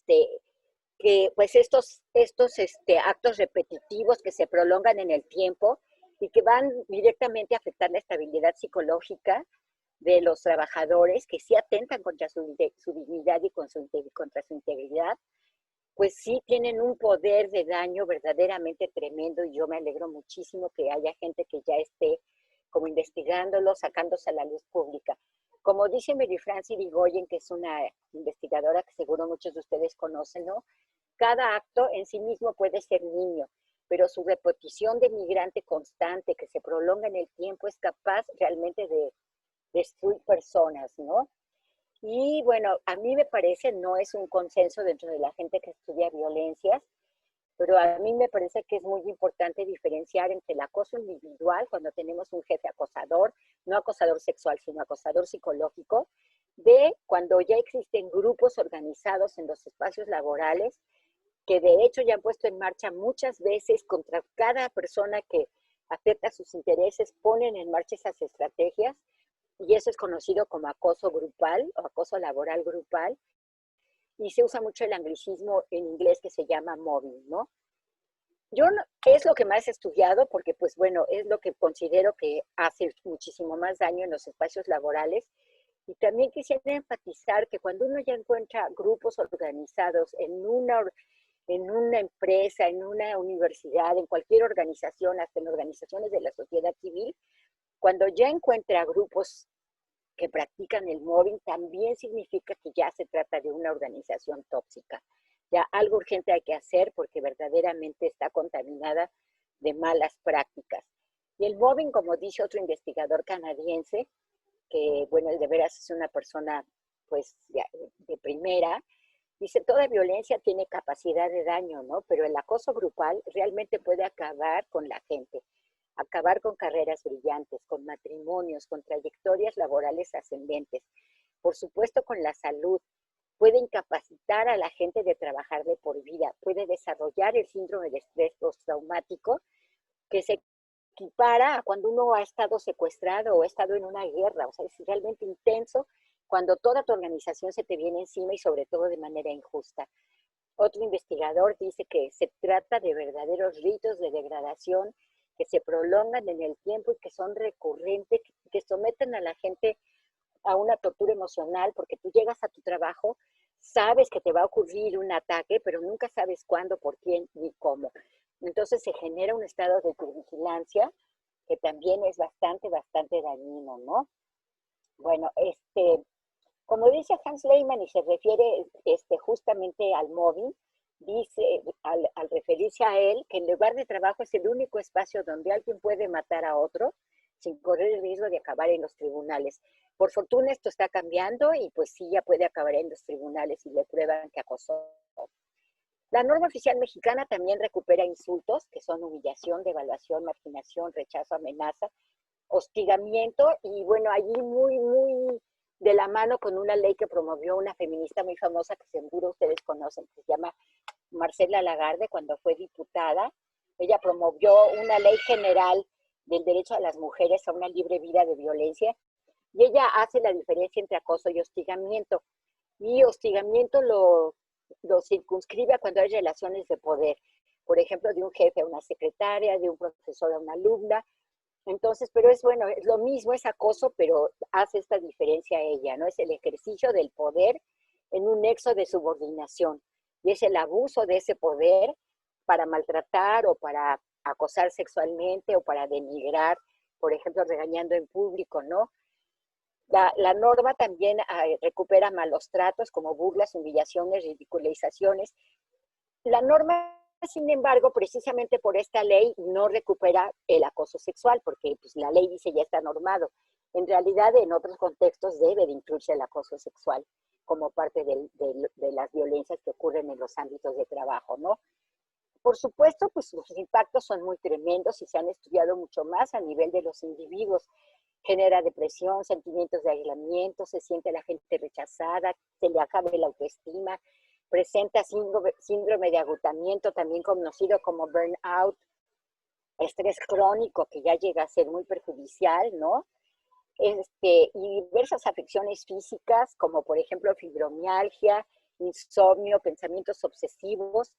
que pues estos actos repetitivos que se prolongan en el tiempo y que van directamente a afectar la estabilidad psicológica de los trabajadores, que sí atentan contra su dignidad y contra su integridad, pues sí tienen un poder de daño verdaderamente tremendo, y yo me alegro muchísimo que haya gente que ya esté como investigándolo, sacándose a la luz pública. Como dice Mary Frances Irigoyen, que es una investigadora que seguro muchos de ustedes conocen, ¿no? Cada acto en sí mismo puede ser niño, pero su repetición de migrante constante que se prolonga en el tiempo es capaz realmente de destruir personas, ¿no? Y bueno, a mí me parece, no es un consenso dentro de la gente que estudia violencias, pero a mí me parece que es muy importante diferenciar entre el acoso individual, cuando tenemos un jefe acosador, no acosador sexual, sino acosador psicológico, de cuando ya existen grupos organizados en los espacios laborales, que de hecho ya han puesto en marcha muchas veces contra cada persona que afecta sus intereses, ponen en marcha esas estrategias, y eso es conocido como acoso grupal o acoso laboral grupal, y se usa mucho el anglicismo en inglés que se llama mobbing, ¿no? Yo no, es lo que más he estudiado porque, pues bueno, es lo que considero que hace muchísimo más daño en los espacios laborales. Y también quisiera enfatizar que cuando uno ya encuentra grupos organizados en una empresa, en una universidad, en cualquier organización, hasta en organizaciones de la sociedad civil, cuando ya encuentra grupos que practican el mobbing, también significa que ya se trata de una organización tóxica. Ya algo urgente hay que hacer porque verdaderamente está contaminada de malas prácticas. Y el mobbing, como dice otro investigador canadiense, que bueno, de veras es una persona pues de primera, dice, toda violencia tiene capacidad de daño, ¿no? Pero el acoso grupal realmente puede acabar con la gente, acabar con carreras brillantes, con matrimonios, con trayectorias laborales ascendentes, por supuesto con la salud, puede incapacitar a la gente de trabajar de por vida, puede desarrollar el síndrome de estrés postraumático que se equipara a cuando uno ha estado secuestrado o ha estado en una guerra, o sea, es realmente intenso cuando toda tu organización se te viene encima y sobre todo de manera injusta. Otro investigador dice que se trata de verdaderos ritos de degradación que se prolongan en el tiempo y que son recurrentes, que someten a la gente a una tortura emocional, porque tú llegas a tu trabajo, sabes que te va a ocurrir un ataque, pero nunca sabes cuándo, por quién ni cómo. Entonces se genera un estado de vigilancia que también es bastante dañino, ¿no? Bueno, como dice Hans Lehmann y se refiere justamente al móvil, dice al referirse a él que el lugar de trabajo es el único espacio donde alguien puede matar a otro sin correr el riesgo de acabar en los tribunales. Por fortuna esto está cambiando y pues sí ya puede acabar en los tribunales y le prueban que acosó. La norma oficial mexicana también recupera insultos, que son humillación, devaluación, marginación, rechazo, amenaza, hostigamiento, y bueno, allí muy de la mano con una ley que promovió una feminista muy famosa que seguro ustedes conocen, que se llama Marcela Lagarde, cuando fue diputada. Ella promovió una ley general del derecho a las mujeres a una libre vida de violencia, y ella hace la diferencia entre acoso y hostigamiento. Y hostigamiento lo circunscribe a cuando hay relaciones de poder, por ejemplo, de un jefe a una secretaria, de un profesor a una alumna. Entonces, pero es bueno, es lo mismo, es acoso, pero hace esta diferencia a ella, ¿no? Es el ejercicio del poder en un nexo de subordinación, y es el abuso de ese poder para maltratar o para acosar sexualmente o para denigrar, por ejemplo, regañando en público, ¿no? La norma también recupera malos tratos como burlas, humillaciones, ridiculizaciones. La norma, sin embargo, precisamente por esta ley no recupera el acoso sexual, porque pues, la ley dice ya está normado. En realidad, en otros contextos debe de incluirse el acoso sexual como parte de las violencias que ocurren en los ámbitos de trabajo, ¿no? Por supuesto, pues los impactos son muy tremendos y se han estudiado mucho más a nivel de los individuos. Genera depresión, sentimientos de aislamiento, se siente la gente rechazada, se le acaba la autoestima, presenta síndrome de agotamiento, también conocido como burnout, estrés crónico que ya llega a ser muy perjudicial, ¿no? Y diversas afecciones físicas, como por ejemplo fibromialgia, insomnio, pensamientos obsesivos,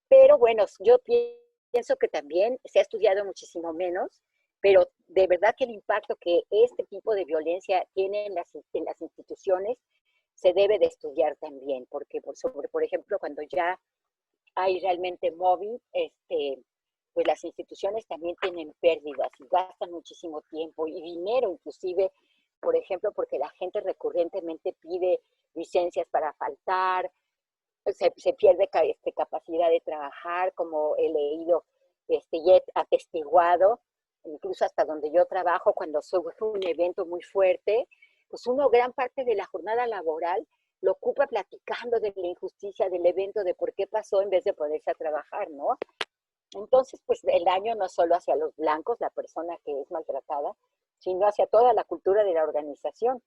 pero bueno, yo pienso que también se ha estudiado muchísimo menos, pero de verdad que el impacto que este tipo de violencia tiene en las instituciones se debe de estudiar también, porque por ejemplo, cuando ya hay realmente móvil, pues las instituciones también tienen pérdidas y gastan muchísimo tiempo y dinero inclusive, por ejemplo, porque la gente recurrentemente pide licencias para faltar, se pierde capacidad de trabajar, como he leído y he atestiguado, incluso hasta donde yo trabajo, cuando surge un evento muy fuerte, pues uno gran parte de la jornada laboral lo ocupa platicando de la injusticia del evento, de por qué pasó, en vez de ponerse a trabajar, ¿no? Entonces, pues el daño no solo hacia los blancos, la persona que es maltratada, sino hacia toda la cultura de la organización.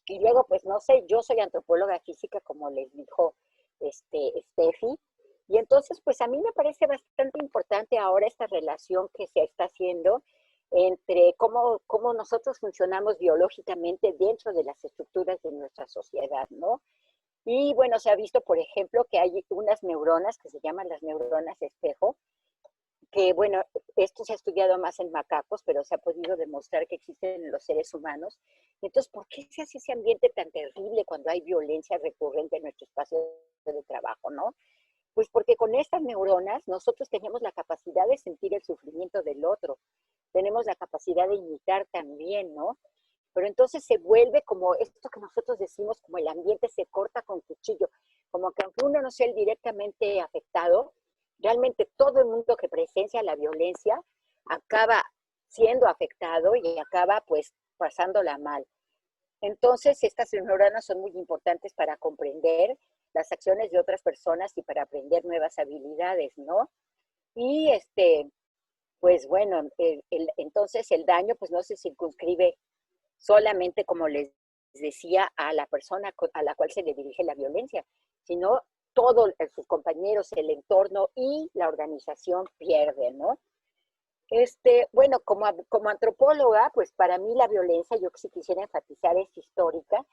Y luego, pues no sé, yo soy antropóloga física, como les dijo Steffi, y entonces, pues a mí me parece bastante importante ahora esta relación que se está haciendo entre cómo nosotros funcionamos biológicamente dentro de las estructuras de nuestra sociedad, ¿no? Y bueno, se ha visto, por ejemplo, que hay unas neuronas que se llaman las neuronas espejo, que bueno, esto se ha estudiado más en macacos, pero se ha podido demostrar que existen en los seres humanos. Entonces, ¿por qué se hace ese ambiente tan terrible cuando hay violencia recurrente en nuestro espacio de trabajo, no? Pues porque con estas neuronas nosotros tenemos la capacidad de sentir el sufrimiento del otro, tenemos la capacidad de imitar también, ¿no? Pero entonces se vuelve como esto que nosotros decimos, como el ambiente se corta con cuchillo, como que aunque uno no sea el directamente afectado, realmente todo el mundo que presencia la violencia acaba siendo afectado y acaba pues pasándola mal. Entonces estas neuronas son muy importantes para comprender las acciones de otras personas y para aprender nuevas habilidades, ¿no? Y pues bueno, entonces el daño pues no se circunscribe solamente, como les decía, a la persona a la cual se le dirige la violencia, sino todos sus compañeros, el entorno y la organización pierden, ¿no? Bueno, como antropóloga, pues para mí la violencia, yo sí quisiera enfatizar, es histórica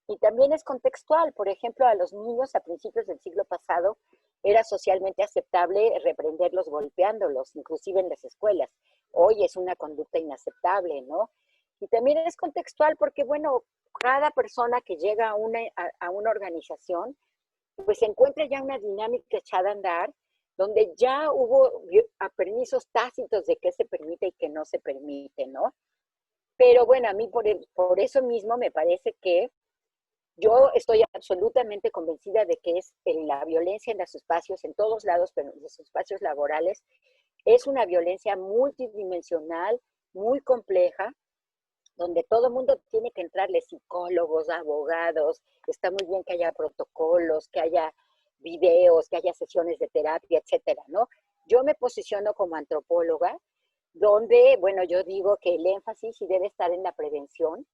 y también es contextual. Por ejemplo, a los niños a principios del siglo pasado era socialmente aceptable reprenderlos golpeándolos, inclusive en las escuelas. Hoy es una conducta inaceptable, ¿no? Y también es contextual porque, bueno, cada persona que llega a una organización, pues se encuentra ya una dinámica echada a andar, donde ya hubo permisos tácitos de qué se permite y qué no se permite, ¿no? Pero bueno, a mí por eso mismo me parece que yo estoy absolutamente convencida de que es la violencia en los espacios, en todos lados, pero en los espacios laborales, es una violencia multidimensional, muy compleja, donde todo el mundo tiene que entrarle, psicólogos, abogados, está muy bien que haya protocolos, que haya videos, que haya sesiones de terapia, etcétera, ¿no? Yo me posiciono como antropóloga, donde, bueno, yo digo que el énfasis sí debe estar en la prevención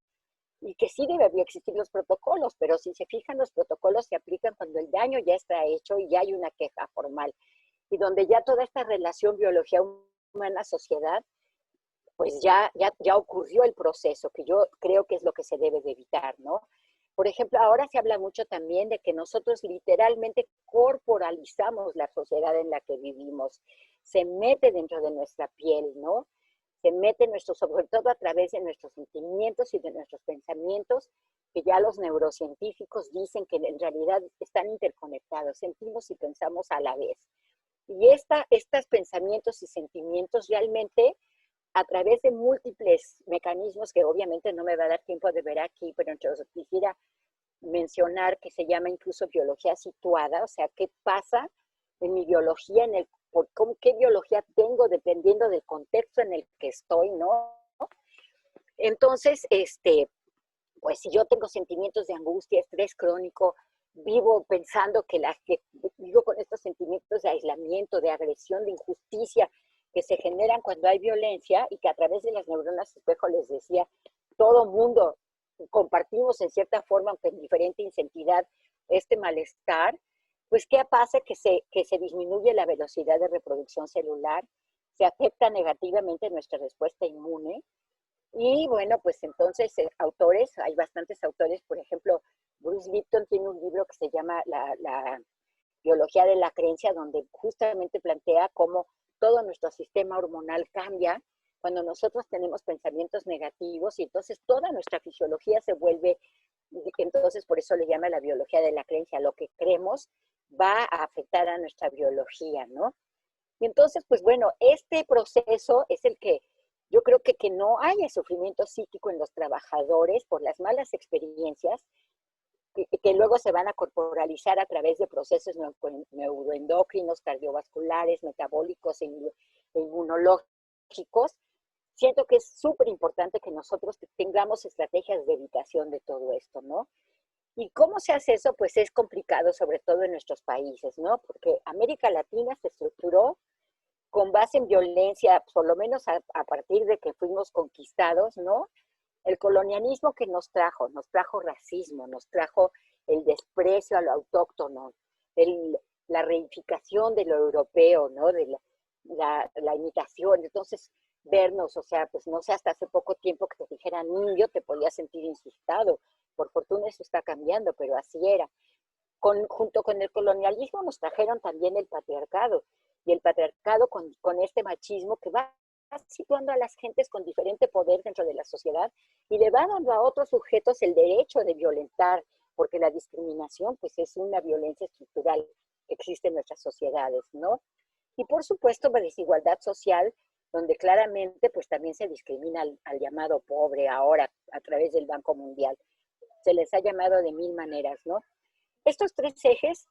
y que sí debería existir los protocolos, pero si se fijan, los protocolos se aplican cuando el daño ya está hecho y ya hay una queja formal, y donde ya toda esta relación biología humana-sociedad pues ya ocurrió el proceso, que yo creo que es lo que se debe de evitar, ¿no? Por ejemplo, ahora se habla mucho también de que nosotros literalmente corporalizamos la sociedad en la que vivimos, se mete dentro de nuestra piel, ¿no? Se mete sobre todo a través de nuestros sentimientos y de nuestros pensamientos, que ya los neurocientíficos dicen que en realidad están interconectados, sentimos y pensamos a la vez. Y estos pensamientos y sentimientos realmente a través de múltiples mecanismos que obviamente no me va a dar tiempo de ver aquí, pero entonces quisiera mencionar que se llama incluso biología situada, o sea, qué pasa en mi biología, qué biología tengo dependiendo del contexto en el que estoy, ¿no? Entonces, pues si yo tengo sentimientos de angustia, estrés crónico, vivo pensando que vivo con estos sentimientos de aislamiento, de agresión, de injusticia, que se generan cuando hay violencia y que a través de las neuronas espejo les decía, todo mundo compartimos en cierta forma, aunque en diferente intensidad, este malestar, pues ¿qué pasa? Que se disminuye la velocidad de reproducción celular, se afecta negativamente nuestra respuesta inmune y bueno, pues entonces hay bastantes autores, por ejemplo, Bruce Lipton tiene un libro que se llama la biología de la creencia, donde justamente plantea cómo todo nuestro sistema hormonal cambia cuando nosotros tenemos pensamientos negativos y entonces toda nuestra fisiología se vuelve, entonces por eso le llama la biología de la creencia, lo que creemos va a afectar a nuestra biología, ¿no? Y entonces, pues bueno, este proceso es el que yo creo que no haya sufrimiento psíquico en los trabajadores por las malas experiencias que luego se van a corporalizar a través de procesos neuroendocrinos, cardiovasculares, metabólicos e inmunológicos. Siento que es súper importante que nosotros tengamos estrategias de evitación de todo esto, ¿no? ¿Y cómo se hace eso? Pues es complicado, sobre todo en nuestros países, ¿no? Porque América Latina se estructuró con base en violencia, por lo menos a partir de que fuimos conquistados, ¿no? El colonialismo que nos trajo racismo, nos trajo el desprecio a lo autóctono, la reificación de lo europeo, ¿no? De la imitación. Entonces, vernos, o sea, pues no sé, hasta hace poco tiempo que te dijeran indio, te podías sentir insultado. Por fortuna eso está cambiando, pero así era. Junto con el colonialismo nos trajeron también el patriarcado, y el patriarcado con este machismo que va situando a las gentes con diferente poder dentro de la sociedad y le va dando a otros sujetos el derecho de violentar, porque la discriminación pues es una violencia estructural que existe en nuestras sociedades, ¿no? Y por supuesto la desigualdad social, donde claramente pues también se discrimina al llamado pobre ahora a través del Banco Mundial. Se les ha llamado de mil maneras, ¿no? Estos tres ejes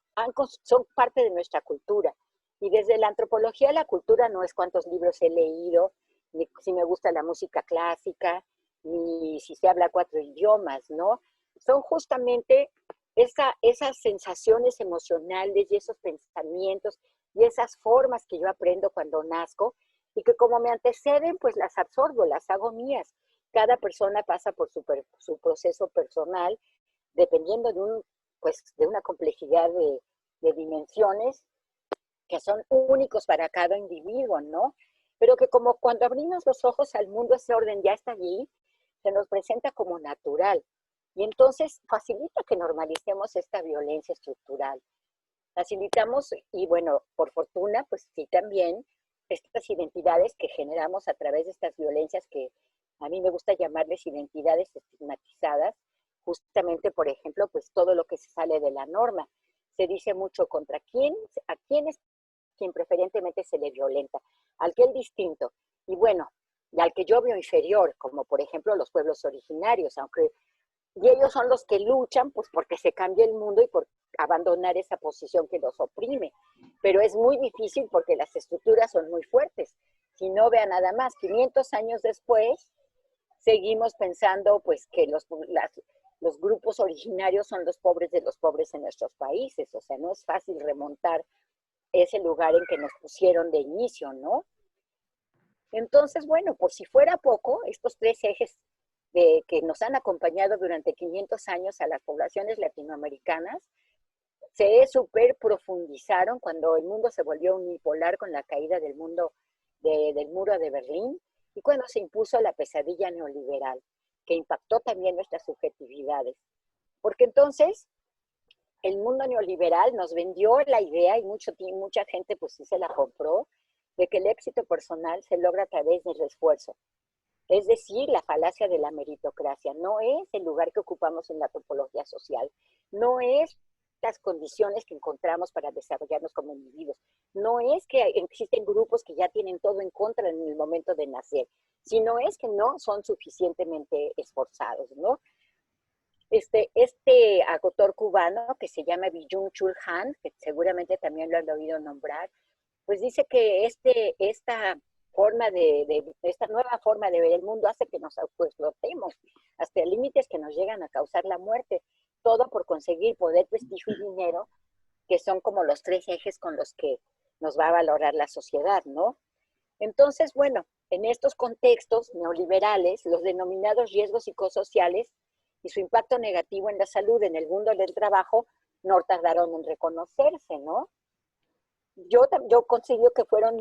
son parte de nuestra cultura. Y desde la antropología, la cultura no es cuántos libros he leído, ni si me gusta la música clásica, ni si se habla 4 idiomas, ¿no? Son justamente esas sensaciones emocionales y esos pensamientos y esas formas que yo aprendo cuando nazco y que como me anteceden, pues las absorbo, las hago mías. Cada persona pasa por su proceso personal, dependiendo de una complejidad de dimensiones que son únicos para cada individuo, ¿no? Pero que como cuando abrimos los ojos al mundo, ese orden ya está allí, se nos presenta como natural. Y entonces facilita que normalicemos esta violencia estructural. Facilitamos, y bueno, por fortuna, pues sí también, estas identidades que generamos a través de estas violencias que a mí me gusta llamarles identidades estigmatizadas, justamente, por ejemplo, pues todo lo que se sale de la norma. Se dice mucho contra quién, a quién es quien preferentemente se le violenta, al que es distinto. Y bueno, y al que yo veo inferior, como por ejemplo los pueblos originarios, aunque y ellos son los que luchan pues porque se cambie el mundo y por abandonar esa posición que los oprime. Pero es muy difícil porque las estructuras son muy fuertes. Si no, vea nada más, 500 años después, seguimos pensando pues que los grupos originarios son los pobres de los pobres en nuestros países. O sea, no es fácil remontar ese lugar en que nos pusieron de inicio, ¿no? Entonces, bueno, por si fuera poco, estos tres ejes que nos han acompañado durante 500 años a las poblaciones latinoamericanas, se super profundizaron cuando el mundo se volvió unipolar con la caída del muro de Berlín y cuando se impuso la pesadilla neoliberal, que impactó también nuestras subjetividades. Porque entonces el mundo neoliberal nos vendió la idea, y mucha gente pues sí se la compró, de que el éxito personal se logra a través del esfuerzo. Es decir, la falacia de la meritocracia. No es el lugar que ocupamos en la topología social. No es las condiciones que encontramos para desarrollarnos como individuos. No es que existen grupos que ya tienen todo en contra en el momento de nacer, sino es que no son suficientemente esforzados, ¿no? Este autor cubano que se llama Byung-Chul Han, que seguramente también lo han oído nombrar, pues dice que esta nueva forma de ver el mundo hace que nos autoexplotemos hasta límites que nos llegan a causar la muerte, todo por conseguir poder, prestigio y dinero, que son como los tres ejes con los que nos va a valorar la sociedad, ¿no? Entonces, bueno, en estos contextos neoliberales, los denominados riesgos psicosociales y su impacto negativo en la salud en el mundo del trabajo no tardaron en reconocerse, ¿no? Yo considero que fueron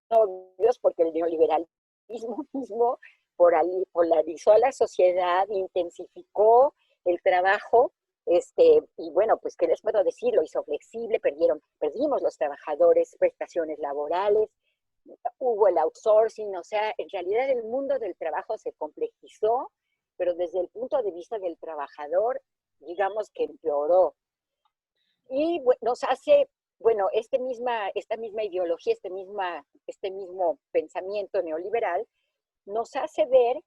novios porque el neoliberalismo mismo polarizó a la sociedad, intensificó el trabajo Y bueno, pues, ¿qué les puedo decir? Lo hizo flexible, perdimos los trabajadores, prestaciones laborales, hubo el outsourcing, o sea, en realidad el mundo del trabajo se complejizó, pero desde el punto de vista del trabajador, digamos que empeoró. Y nos hace, bueno, esta misma ideología, este mismo pensamiento neoliberal, nos hace ver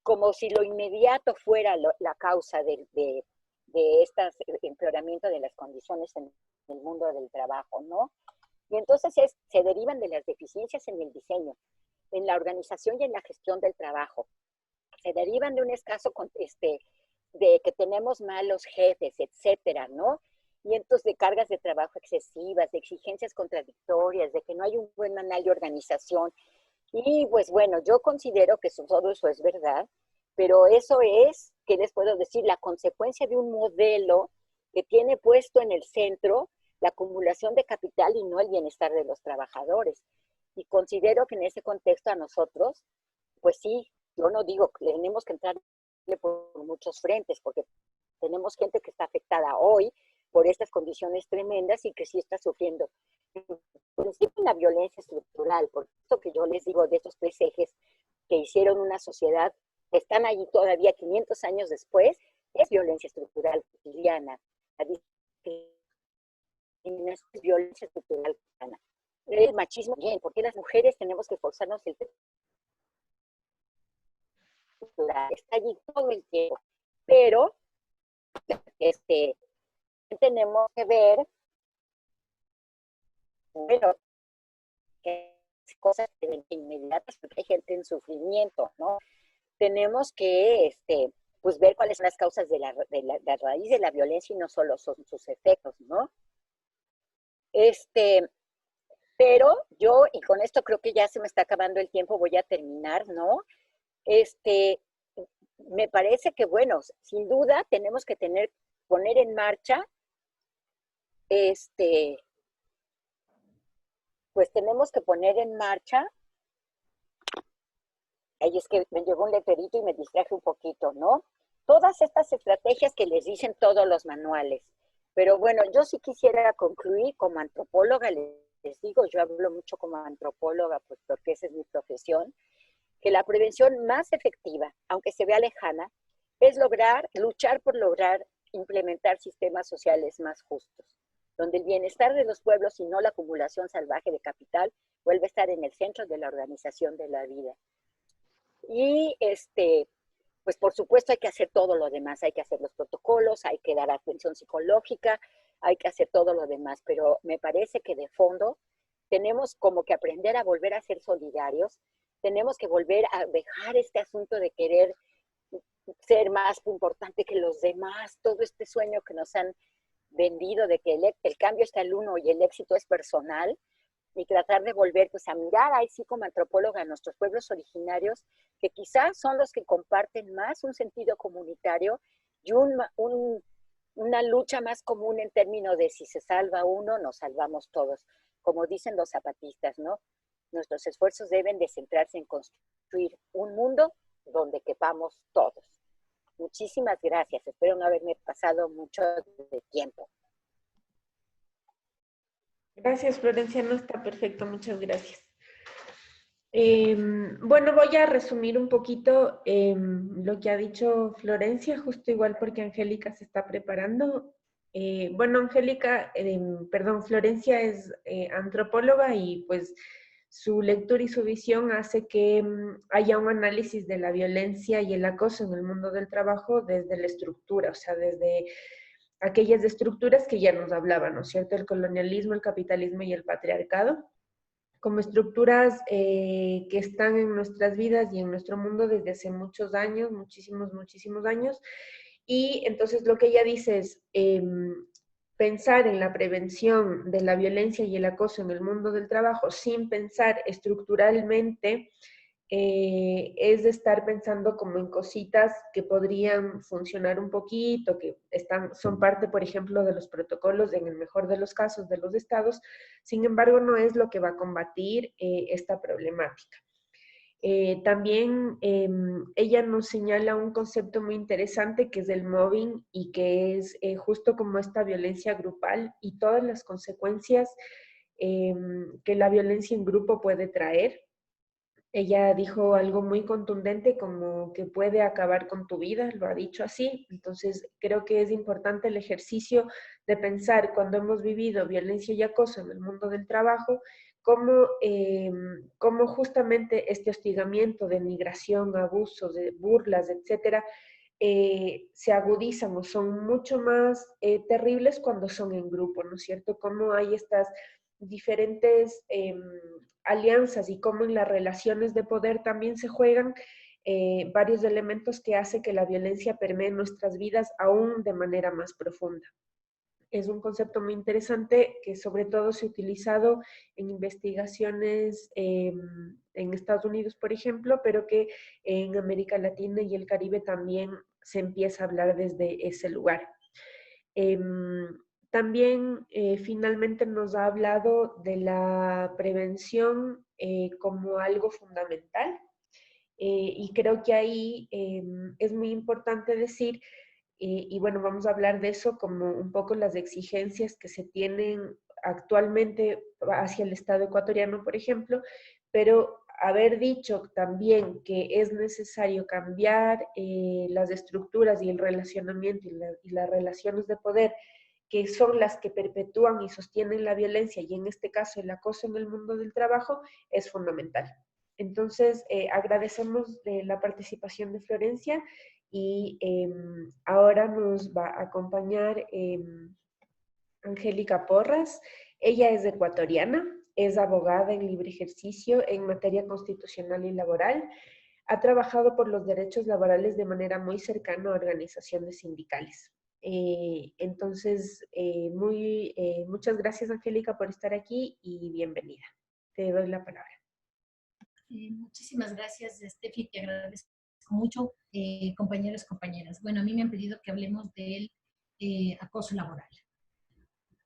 como si lo inmediato fuera la causa de este empeoramiento de las condiciones en el mundo del trabajo, ¿no? Y entonces se derivan de las deficiencias en el diseño, en la organización y en la gestión del trabajo. Se derivan de un escaso, de que tenemos malos jefes, etcétera, ¿no? Y entonces de cargas de trabajo excesivas, de exigencias contradictorias, de que no hay un buen manual de organización. Y pues bueno, yo considero que todo eso es verdad, pero eso es, ¿qué les puedo decir? La consecuencia de un modelo que tiene puesto en el centro la acumulación de capital y no el bienestar de los trabajadores. Y considero que en ese contexto a nosotros, pues sí, yo no digo que tenemos que entrar por muchos frentes, porque tenemos gente que está afectada hoy por estas condiciones tremendas y que sí está sufriendo. Principio una violencia estructural, por esto que yo les digo de estos tres ejes que hicieron una sociedad, que están allí todavía 500 años después, es violencia estructural cotidiana. Es violencia estructural cotidiana. El machismo, bien, porque las mujeres tenemos que forzarnos el está allí todo el tiempo, pero tenemos que ver, bueno, que cosas inmediatas, porque hay gente en sufrimiento, ¿no? Tenemos que, pues ver cuáles son las causas de la raíz de la violencia y no solo son sus efectos, ¿no? Pero yo, y con esto creo que ya se me está acabando el tiempo, voy a terminar, ¿no? Me parece que, bueno, sin duda tenemos que poner en marcha, pues tenemos que poner en marcha, ahí es que me llegó un letrerito y me distraje un poquito, ¿no? Todas estas estrategias que les dicen todos los manuales. Pero bueno, yo sí quisiera concluir como antropóloga, les digo, yo hablo mucho como antropóloga, pues porque esa es mi profesión, que la prevención más efectiva, aunque se vea lejana, es luchar por lograr implementar sistemas sociales más justos, donde el bienestar de los pueblos y no la acumulación salvaje de capital vuelve a estar en el centro de la organización de la vida. Y pues por supuesto hay que hacer todo lo demás, hay que hacer los protocolos, hay que dar atención psicológica, hay que hacer todo lo demás, pero me parece que de fondo tenemos como que aprender a volver a ser solidarios, tenemos que volver a dejar este asunto de querer ser más importante que los demás, todo este sueño que nos han vendido de que el cambio está el uno y el éxito es personal, y tratar de volver pues a mirar ahí sí como antropóloga a nuestros pueblos originarios, que quizás son los que comparten más un sentido comunitario y una lucha más común en términos de si se salva uno, nos salvamos todos. Como dicen los zapatistas, ¿no? Nuestros esfuerzos deben de centrarse en construir un mundo donde quepamos todos. Muchísimas gracias. Espero no haberme pasado mucho de tiempo. Gracias, Florencia. No, está perfecto. Muchas gracias. Bueno, voy a resumir un poquito lo que ha dicho Florencia, justo igual porque Angélica se está preparando. Bueno, Angélica, perdón, Florencia es antropóloga y pues su lectura y su visión hace que haya un análisis de la violencia y el acoso en el mundo del trabajo desde la estructura, o sea, desde aquellas estructuras que ya nos hablaban, ¿no es cierto? El colonialismo, el capitalismo y el patriarcado, como estructuras que están en nuestras vidas y en nuestro mundo desde hace muchos años, muchísimos años. Y entonces lo que ella dice es pensar en la prevención de la violencia y el acoso en el mundo del trabajo sin pensar estructuralmente es de estar pensando como en cositas que podrían funcionar un poquito, que son parte, por ejemplo, de los protocolos, en el mejor de los casos, de los estados. Sin embargo, no es lo que va a combatir esta problemática. También ella nos señala un concepto muy interesante que es el mobbing y que es justo como esta violencia grupal y todas las consecuencias que la violencia en grupo puede traer. Ella dijo algo muy contundente como que puede acabar con tu vida, lo ha dicho así. Entonces creo que es importante el ejercicio de pensar cuando hemos vivido violencia y acoso en el mundo del trabajo, cómo justamente este hostigamiento, denigración, abuso, de burlas, etcétera, se agudizan o son mucho más terribles cuando son en grupo, ¿no es cierto? Cómo hay estas diferentes alianzas y cómo en las relaciones de poder también se juegan varios elementos que hace que la violencia permee nuestras vidas aún de manera más profunda. Es un concepto muy interesante que sobre todo se ha utilizado en investigaciones en Estados Unidos, por ejemplo, pero que en América Latina y el Caribe también se empieza a hablar desde ese lugar. También finalmente nos ha hablado de la prevención como algo fundamental y creo que ahí es muy importante decir, y bueno, vamos a hablar de eso como un poco las exigencias que se tienen actualmente hacia el Estado ecuatoriano, por ejemplo, pero haber dicho también que es necesario cambiar las estructuras y el relacionamiento y las relaciones de poder que son las que perpetúan y sostienen la violencia y en este caso el acoso en el mundo del trabajo, es fundamental. Entonces, agradecemos la participación de Florencia y ahora nos va a acompañar Angélica Porras. Ella es ecuatoriana, es abogada en libre ejercicio en materia constitucional y laboral. Ha trabajado por los derechos laborales de manera muy cercana a organizaciones sindicales. Muchas gracias, Angélica, por estar aquí y bienvenida. Te doy la palabra. Muchísimas gracias, Steffi, te agradezco mucho, compañeros, compañeras. Bueno, a mí me han pedido que hablemos del acoso laboral.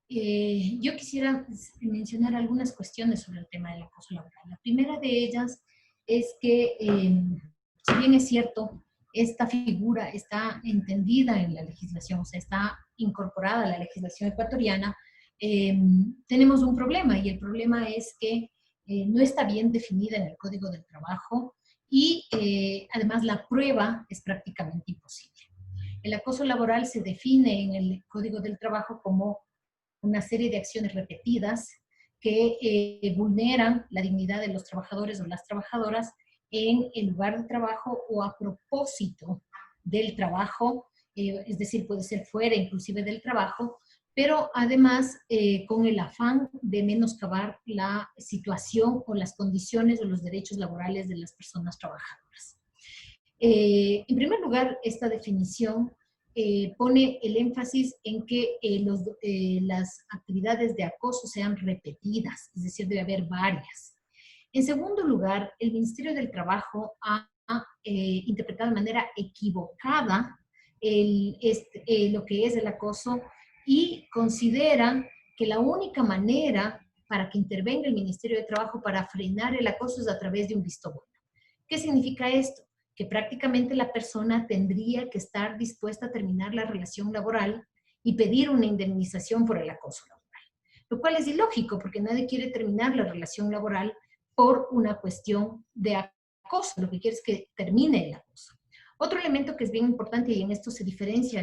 Yo quisiera mencionar algunas cuestiones sobre el tema del acoso laboral. La primera de ellas es que, si bien es cierto, esta figura está entendida en la legislación, o sea, está incorporada a la legislación ecuatoriana, tenemos un problema y el problema es que no está bien definida en el Código del Trabajo y además la prueba es prácticamente imposible. El acoso laboral se define en el Código del Trabajo como una serie de acciones repetidas que vulneran la dignidad de los trabajadores o las trabajadoras en el lugar de trabajo o a propósito del trabajo, es decir, puede ser fuera inclusive del trabajo, pero además con el afán de menoscabar la situación o las condiciones o los derechos laborales de las personas trabajadoras. En primer lugar, esta definición pone el énfasis en que las actividades de acoso sean repetidas, es decir, debe haber varias. En segundo lugar, el Ministerio del Trabajo ha interpretado de manera equivocada lo que es el acoso y considera que la única manera para que intervenga el Ministerio de Trabajo para frenar el acoso es a través de un visto bueno. ¿Qué significa esto? Que prácticamente la persona tendría que estar dispuesta a terminar la relación laboral y pedir una indemnización por el acoso laboral. Lo cual es ilógico porque nadie quiere terminar la relación laboral por una cuestión de acoso. Lo que quiere es que termine el acoso. Otro elemento que es bien importante y en esto se diferencia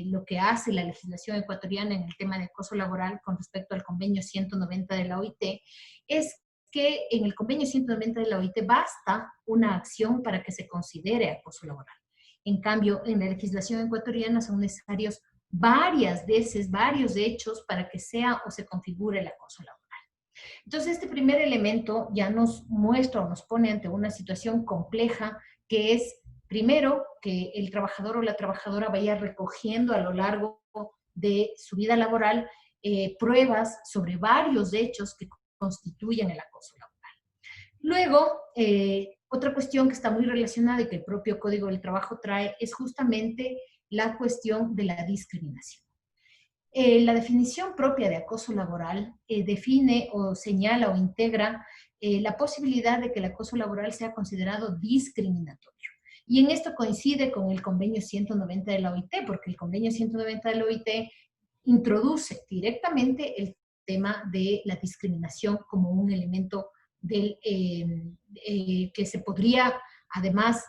lo que hace la legislación ecuatoriana en el tema de acoso laboral con respecto al convenio 190 de la OIT es que en el convenio 190 de la OIT basta una acción para que se considere acoso laboral. En cambio, en la legislación ecuatoriana son necesarios varias veces, varios hechos para que sea o se configure el acoso laboral. Entonces, este primer elemento ya nos muestra o nos pone ante una situación compleja que es, primero, que el trabajador o la trabajadora vaya recogiendo a lo largo de su vida laboral pruebas sobre varios hechos que constituyen el acoso laboral. Luego, otra cuestión que está muy relacionada y que el propio Código del Trabajo trae es justamente la cuestión de la discriminación. La definición propia de acoso laboral define o señala o integra la posibilidad de que el acoso laboral sea considerado discriminatorio. Y en esto coincide con el convenio 190 de la OIT, porque el convenio 190 de la OIT introduce directamente el tema de la discriminación como un elemento que se podría, además,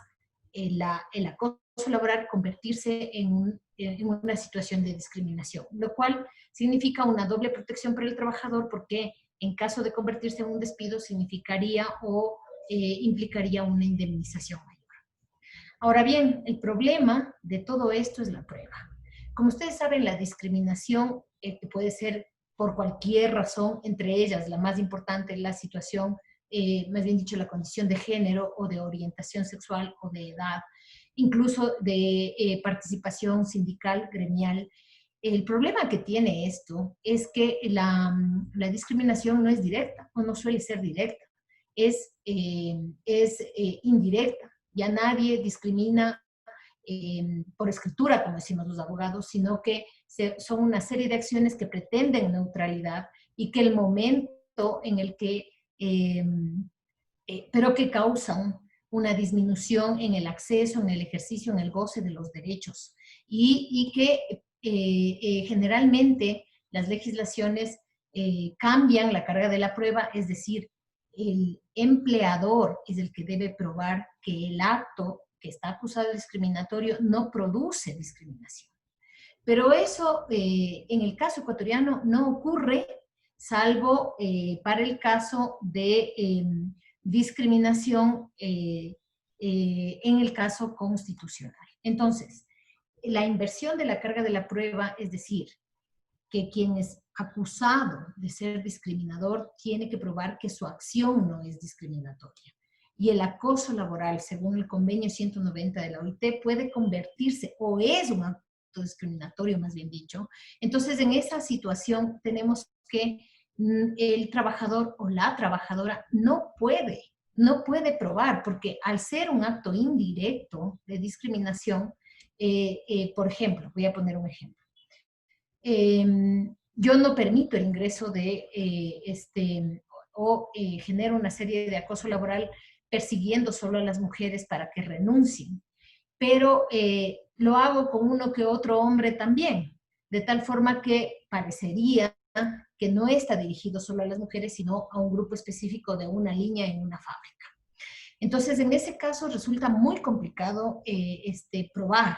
el acoso laboral convertirse en una situación de discriminación, lo cual significa una doble protección para el trabajador porque en caso de convertirse en un despido significaría o implicaría una indemnización mayor. Ahora bien, el problema de todo esto es la prueba. Como ustedes saben, la discriminación que puede ser por cualquier razón, entre ellas la más importante, la situación, más bien dicho, la condición de género o de orientación sexual o de edad, incluso de participación sindical, gremial. El problema que tiene esto es que la discriminación no es directa o no suele ser directa, es indirecta. Ya nadie discrimina por escritura, como decimos los abogados, sino que son una serie de acciones que pretenden neutralidad y que el momento en el que, pero que causan una disminución en el acceso, en el ejercicio, en el goce de los derechos y que generalmente las legislaciones cambian la carga de la prueba, es decir, el empleador es el que debe probar que el acto que está acusado de discriminatorio no produce discriminación. Pero eso en el caso ecuatoriano no ocurre, salvo para el caso de discriminación en el caso constitucional. Entonces, la inversión de la carga de la prueba, es decir, que quien es acusado de ser discriminador tiene que probar que su acción no es discriminatoria. Y el acoso laboral, según el convenio 190 de la OIT, puede convertirse, o es un acto discriminatorio, más bien dicho. Entonces, en esa situación tenemos que el trabajador o la trabajadora no puede probar, porque al ser un acto indirecto de discriminación, por ejemplo, voy a poner un ejemplo. Yo no permito el ingreso de genero una serie de acoso laboral persiguiendo solo a las mujeres para que renuncien, pero lo hago con uno que otro hombre también, de tal forma que parecería que no está dirigido solo a las mujeres, sino a un grupo específico de una línea en una fábrica. Entonces, en ese caso resulta muy complicado probar.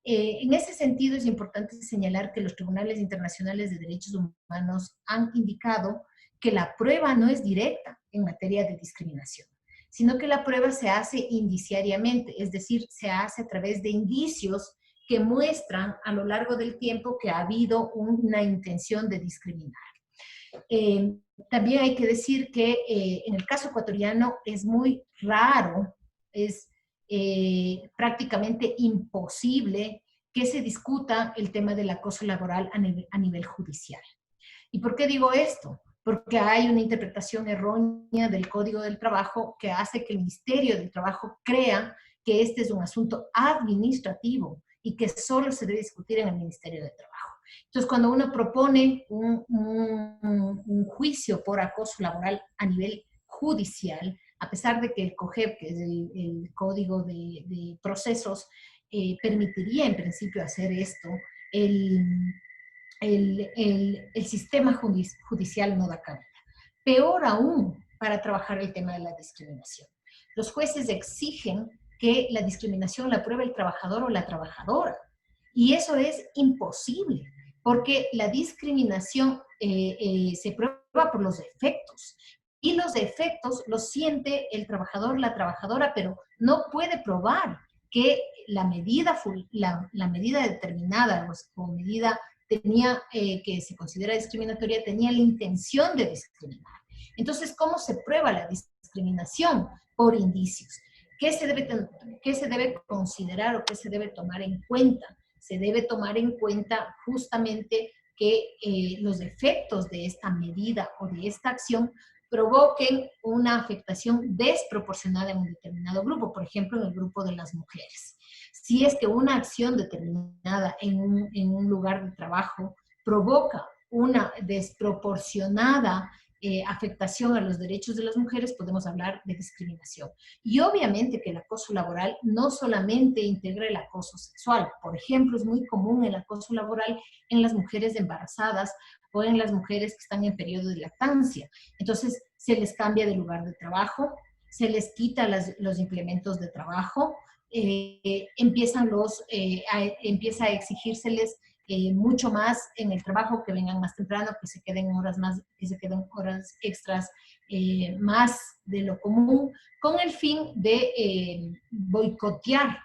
En ese sentido, es importante señalar que los tribunales internacionales de derechos humanos han indicado que la prueba no es directa en materia de discriminación, sino que la prueba se hace indiciariamente, es decir, se hace a través de indicios que muestran a lo largo del tiempo que ha habido una intención de discriminar. También hay que decir que en el caso ecuatoriano es muy raro, es prácticamente imposible que se discuta el tema del acoso laboral a nivel judicial. ¿Y por qué digo esto? Porque hay una interpretación errónea del Código del Trabajo que hace que el Ministerio del Trabajo crea que este es un asunto administrativo y que solo se debe discutir en el Ministerio del Trabajo. Entonces, cuando uno propone un juicio por acoso laboral a nivel judicial, a pesar de que el COGEP, que es el Código de Procesos, permitiría en principio hacer esto, el sistema judicial no da cabida. Peor aún para trabajar el tema de la discriminación. Los jueces exigen que la discriminación la pruebe el trabajador o la trabajadora. Y eso es imposible, porque la discriminación se prueba por los efectos. Y los efectos los siente el trabajador, la trabajadora, pero no puede probar que la medida determinada o medida tenía, que se considera discriminatoria, tenía la intención de discriminar. Entonces, ¿cómo se prueba la discriminación? Por indicios. ¿Qué se debe considerar o qué se debe tomar en cuenta? Se debe tomar en cuenta justamente que los efectos de esta medida o de esta acción provoquen una afectación desproporcionada en un determinado grupo, por ejemplo, en el grupo de las mujeres. Si es que una acción determinada en un lugar de trabajo provoca una desproporcionada afectación a los derechos de las mujeres, podemos hablar de discriminación. Y obviamente que el acoso laboral no solamente integra el acoso sexual. Por ejemplo, es muy común el acoso laboral en las mujeres embarazadas o en las mujeres que están en periodo de lactancia. Entonces, se les cambia de lugar de trabajo, se les quita los implementos de trabajo, empieza a exigírseles mucho más en el trabajo, que vengan más temprano, que se queden horas extras más de lo común, con el fin de boicotear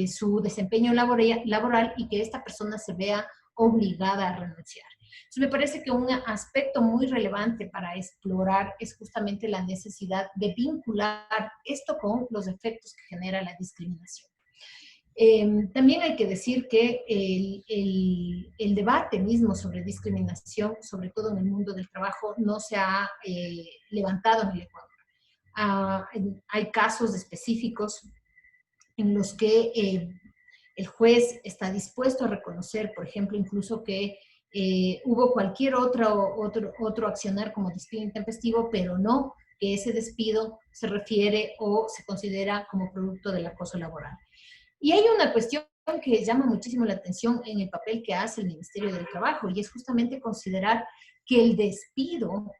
su desempeño laboral y que esta persona se vea obligada a renunciar. Entonces, me parece que un aspecto muy relevante para explorar es justamente la necesidad de vincular esto con los efectos que genera la discriminación. También hay que decir que el debate mismo sobre discriminación, sobre todo en el mundo del trabajo, no se ha levantado en el Ecuador. Hay casos específicos en los que el juez está dispuesto a reconocer, por ejemplo, incluso que hubo cualquier otro accionar como despido intempestivo, pero no que ese despido se refiere o se considera como producto del acoso laboral. Y hay una cuestión que llama muchísimo la atención en el papel que hace el Ministerio del Trabajo, y es justamente considerar que el despido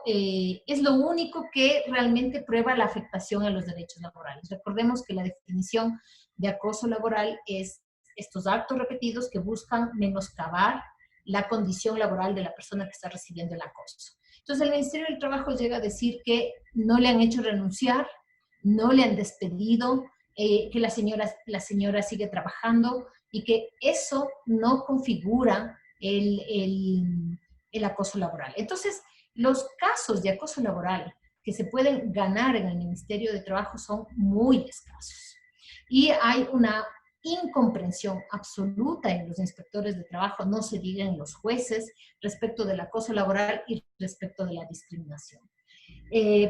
es lo único que realmente prueba la afectación a los derechos laborales. Recordemos que la definición de acoso laboral es estos actos repetidos que buscan menoscabar la condición laboral de la persona que está recibiendo el acoso. Entonces, el Ministerio del Trabajo llega a decir que no le han hecho renunciar, no le han despedido, que la señora sigue trabajando y que eso no configura el acoso laboral. Entonces, los casos de acoso laboral que se pueden ganar en el Ministerio de Trabajo son muy escasos. Y hay una incomprensión absoluta en los inspectores de trabajo, no se diga en los jueces, respecto del acoso laboral y respecto de la discriminación.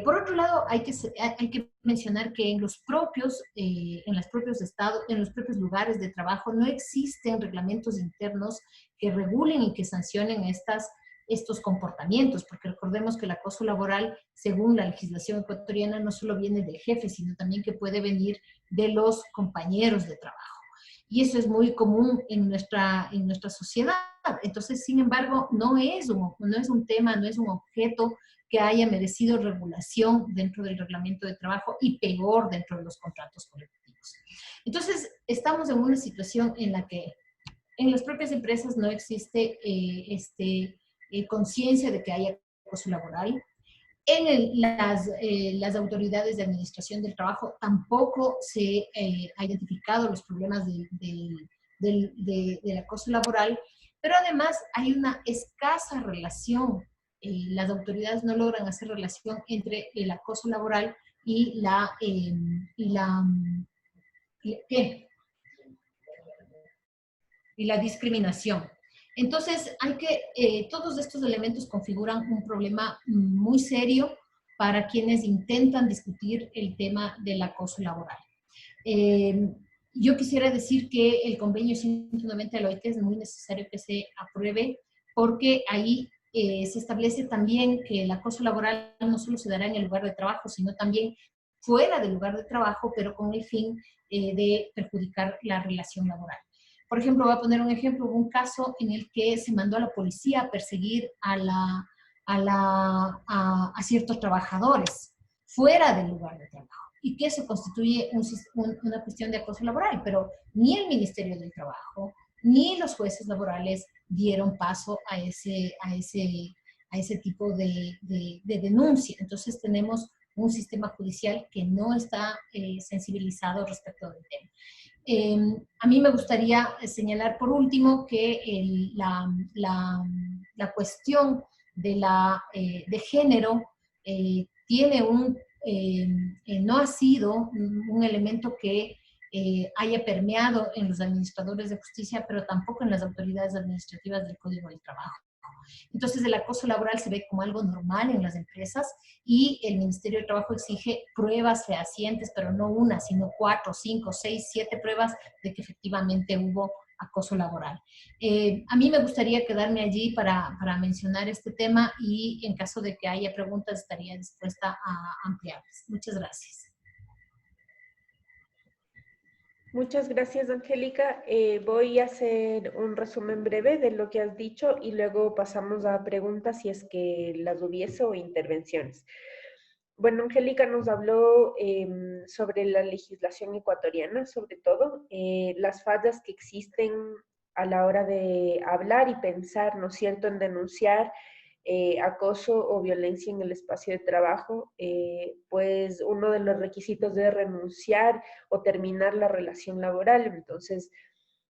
Por otro lado, hay que mencionar que en los propios estados, en los propios lugares de trabajo, no existen reglamentos internos que regulen y que sancionen estos comportamientos, porque recordemos que el acoso laboral, según la legislación ecuatoriana, no solo viene del jefe, sino también que puede venir de los compañeros de trabajo. Y eso es muy común en nuestra sociedad. Entonces, sin embargo, no es un tema, no es un objeto que haya merecido regulación dentro del reglamento de trabajo y peor dentro de los contratos colectivos. Entonces, estamos en una situación en la que en las propias empresas no existe conciencia de que haya acoso laboral. En las autoridades de administración del trabajo tampoco se ha identificado los problemas del acoso laboral, pero además hay una escasa relación. Las autoridades no logran hacer relación entre el acoso laboral y la discriminación. Entonces, todos estos elementos configuran un problema muy serio para quienes intentan discutir el tema del acoso laboral. Yo quisiera decir que el convenio 190 de la OIT es muy necesario que se apruebe, porque ahí se establece también que el acoso laboral no solo se dará en el lugar de trabajo, sino también fuera del lugar de trabajo, pero con el fin de perjudicar la relación laboral. Por ejemplo, voy a poner un ejemplo, un caso en el que se mandó a la policía a perseguir a ciertos trabajadores fuera del lugar de trabajo, y que eso constituye una cuestión de acoso laboral, pero ni el Ministerio del Trabajo, ni los jueces laborales dieron paso a ese tipo de denuncia. Entonces tenemos un sistema judicial que no está sensibilizado respecto del tema. A mí me gustaría señalar por último que la cuestión de género tiene no ha sido un elemento que haya permeado en los administradores de justicia, pero tampoco en las autoridades administrativas del Código del Trabajo. Entonces, el acoso laboral se ve como algo normal en las empresas y el Ministerio de Trabajo exige pruebas fehacientes, pero no una, sino 4, 5, 6, 7 pruebas de que efectivamente hubo acoso laboral. A mí me gustaría quedarme allí para mencionar este tema y en caso de que haya preguntas estaría dispuesta a ampliarlas. Muchas gracias. Muchas gracias, Angélica. Voy a hacer un resumen breve de lo que has dicho y luego pasamos a preguntas si es que las hubiese o intervenciones. Bueno, Angélica nos habló sobre la legislación ecuatoriana, sobre todo, las fallas que existen a la hora de hablar y pensar, ¿no es cierto?, en denunciar acoso o violencia en el espacio de trabajo, pues uno de los requisitos es renunciar o terminar la relación laboral. Entonces,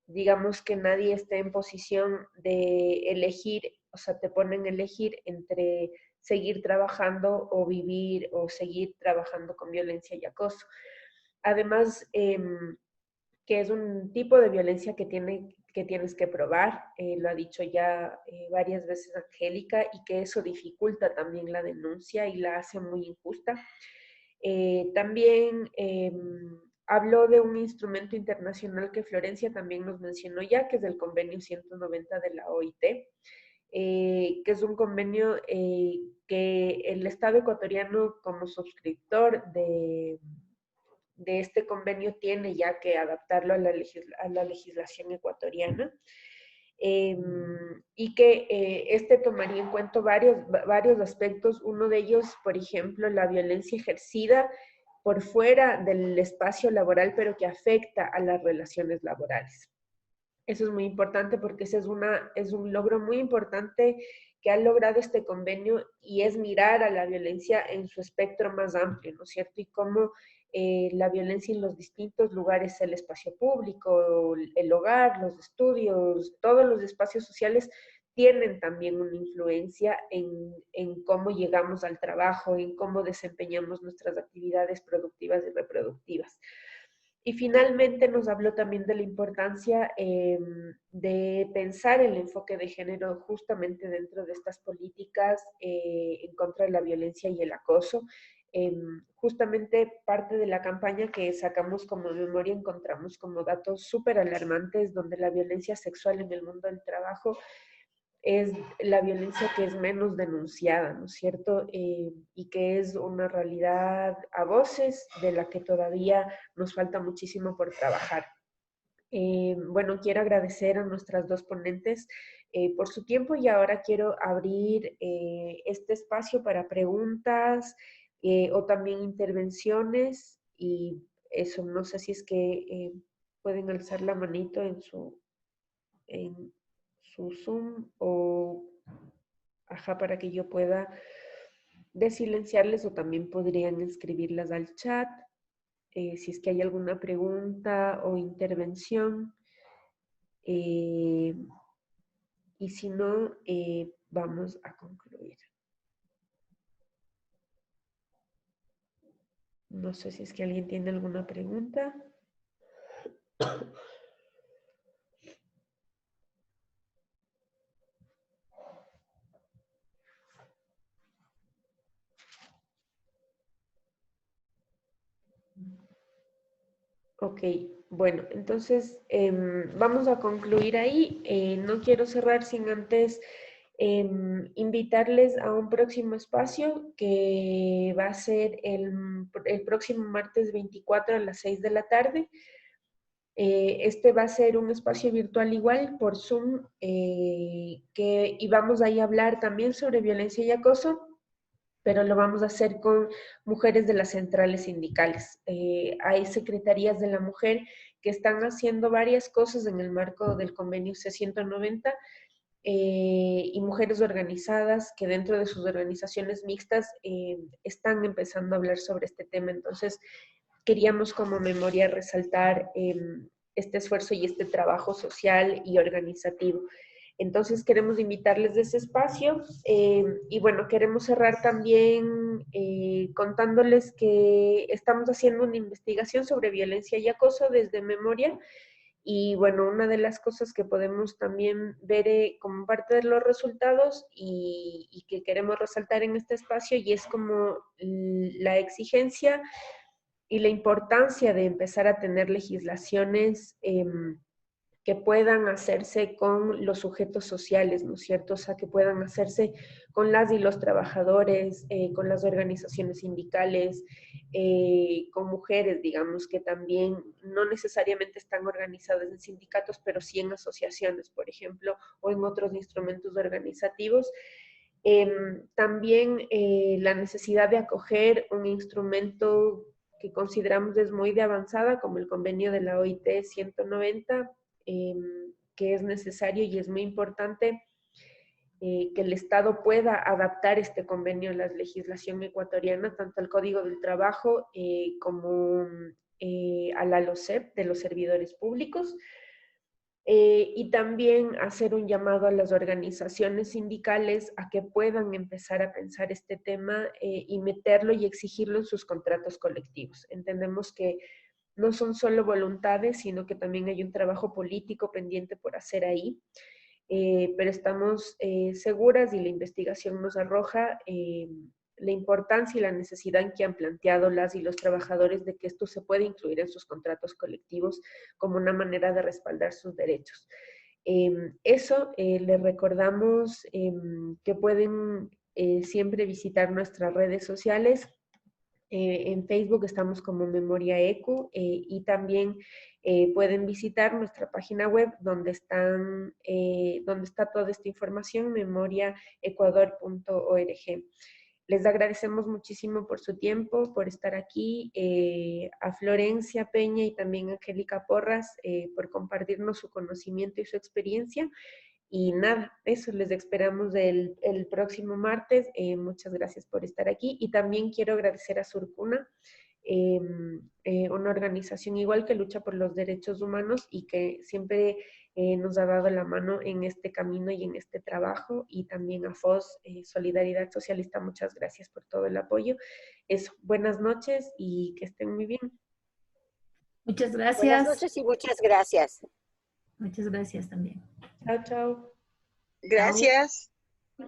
digamos que nadie está en posición de elegir, o sea, te ponen a elegir entre seguir trabajando o vivir o seguir trabajando con violencia y acoso. Además, que es un tipo de violencia que tienes que probar, lo ha dicho ya varias veces Angélica, y que eso dificulta también la denuncia y la hace muy injusta. También habló de un instrumento internacional que Florencia también nos mencionó ya, que es el convenio 190 de la OIT, que es un convenio que el Estado ecuatoriano como suscriptor de este convenio tiene ya que adaptarlo a la legislación ecuatoriana. Y que este tomaría en cuenta varios aspectos. Uno de ellos, por ejemplo, la violencia ejercida por fuera del espacio laboral, pero que afecta a las relaciones laborales. Eso es muy importante porque ese es un logro muy importante que ha logrado este convenio, y es mirar a la violencia en su espectro más amplio, ¿no es cierto? Y cómo la violencia en los distintos lugares, el espacio público, el hogar, los estudios, todos los espacios sociales tienen también una influencia en cómo llegamos al trabajo, en cómo desempeñamos nuestras actividades productivas y reproductivas. Y finalmente nos habló también de la importancia de pensar el enfoque de género justamente dentro de estas políticas en contra de la violencia y el acoso. Justamente parte de la campaña que sacamos como memoria encontramos como datos súper alarmantes donde la violencia sexual en el mundo del trabajo es la violencia que es menos denunciada, ¿no es cierto? Y que es una realidad a voces de la que todavía nos falta muchísimo por trabajar. Bueno, quiero agradecer a nuestras dos ponentes por su tiempo, y ahora quiero abrir este espacio para preguntas o también intervenciones, y eso, no sé si es que pueden alzar la manito en su Zoom o para que yo pueda desilenciarles, o también podrían escribirlas al chat si es que hay alguna pregunta o intervención. Y si no, vamos a concluir. No sé si es que alguien tiene alguna pregunta. Ok, bueno, entonces vamos a concluir ahí. No quiero cerrar sin antes invitarles a un próximo espacio que va a ser el próximo martes 24 a las 6 de la tarde. Este va a ser un espacio virtual igual por Zoom, y vamos ahí a hablar también sobre violencia y acoso, pero lo vamos a hacer con mujeres de las centrales sindicales. Hay secretarías de la mujer que están haciendo varias cosas en el marco del convenio C190, y mujeres organizadas que dentro de sus organizaciones mixtas están empezando a hablar sobre este tema. Entonces, queríamos como memoria resaltar este esfuerzo y este trabajo social y organizativo. Entonces queremos invitarles de ese espacio y bueno, queremos cerrar también contándoles que estamos haciendo una investigación sobre violencia y acoso desde memoria, y bueno, una de las cosas que podemos también ver como parte de los resultados y que queremos resaltar en este espacio, y es como la exigencia y la importancia de empezar a tener legislaciones que puedan hacerse con los sujetos sociales, ¿no es cierto? O sea, que puedan hacerse con las y los trabajadores, con las organizaciones sindicales, con mujeres, digamos, que también no necesariamente están organizadas en sindicatos, pero sí en asociaciones, por ejemplo, o en otros instrumentos organizativos. También la necesidad de acoger un instrumento que consideramos es muy de avanzada, como el convenio de la OIT 190, que es necesario y es muy importante que el Estado pueda adaptar este convenio a la legislación ecuatoriana, tanto al Código del Trabajo como a la LOSEP de los servidores públicos. Y también hacer un llamado a las organizaciones sindicales a que puedan empezar a pensar este tema y meterlo y exigirlo en sus contratos colectivos. Entendemos que no son solo voluntades, sino que también hay un trabajo político pendiente por hacer ahí. Pero estamos seguras y la investigación nos arroja la importancia y la necesidad que han planteado las y los trabajadores de que esto se puede incluir en sus contratos colectivos como una manera de respaldar sus derechos. Eso les recordamos que pueden siempre visitar nuestras redes sociales. En Facebook estamos como Memoria Ecu y también pueden visitar nuestra página web donde está toda esta información, memoriaecuador.org. Les agradecemos muchísimo por su tiempo, por estar aquí, a Florencia Peña y también a Angélica Porras por compartirnos su conocimiento y su experiencia. Y nada, eso, les esperamos el próximo martes. Muchas gracias por estar aquí. Y también quiero agradecer a Surcuna, una organización igual que lucha por los derechos humanos y que siempre nos ha dado la mano en este camino y en este trabajo. Y también a FOS, Solidaridad Socialista, muchas gracias por todo el apoyo. Eso, buenas noches y que estén muy bien. Muchas Buenas gracias. noches y muchas gracias. Muchas gracias también. Chao, chao. Gracias. Chao.